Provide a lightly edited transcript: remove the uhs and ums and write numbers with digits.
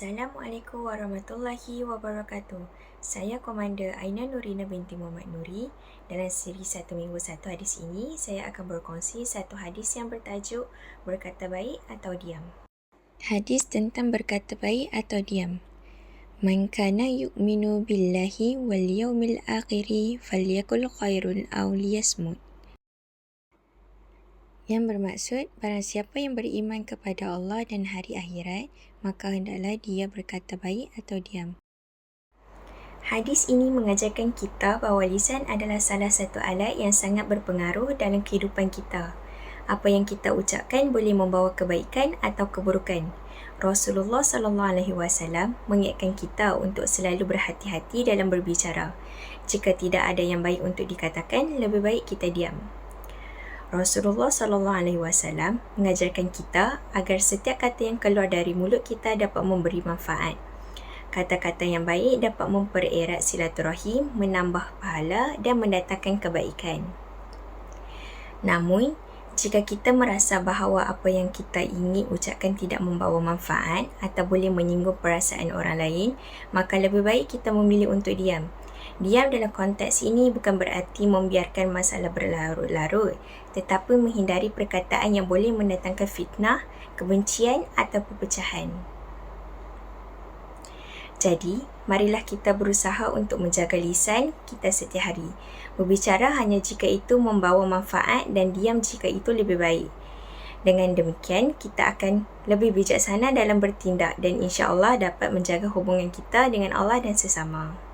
Assalamualaikum warahmatullahi wabarakatuh. Saya Komander Aina Nurina binti Muhammad Nuri. Dalam siri Satu Minggu Satu Hadis ini, saya akan berkongsi satu hadis yang bertajuk berkata baik atau diam. Hadis tentang berkata baik atau diam. Man kana yu'minu billahi wal yawmil akhiri falyakul khairun aw liyasmut. Yang bermaksud, barang siapa yang beriman kepada Allah dan hari akhirat, maka hendaklah dia berkata baik atau diam. Hadis ini mengajarkan kita bahawa lisan adalah salah satu alat yang sangat berpengaruh dalam kehidupan kita. Apa yang kita ucapkan boleh membawa kebaikan atau keburukan. Rasulullah SAW mengingatkan kita untuk selalu berhati-hati dalam berbicara. Jika tidak ada yang baik untuk dikatakan, lebih baik kita diam. Rasulullah SAW mengajarkan kita agar setiap kata yang keluar dari mulut kita dapat memberi manfaat. Kata-kata yang baik dapat mempererat silaturahim, menambah pahala dan mendatangkan kebaikan. Namun, jika kita merasa bahawa apa yang kita ingin ucapkan tidak membawa manfaat atau boleh menyinggung perasaan orang lain, maka lebih baik kita memilih untuk diam. Diam dalam konteks ini bukan berarti membiarkan masalah berlarut-larut, tetapi menghindari perkataan yang boleh mendatangkan fitnah, kebencian atau perpecahan. Jadi, marilah kita berusaha untuk menjaga lisan kita setiap hari. Berbicara hanya jika itu membawa manfaat dan diam jika itu lebih baik. Dengan demikian, kita akan lebih bijaksana dalam bertindak dan insya-Allah dapat menjaga hubungan kita dengan Allah dan sesama.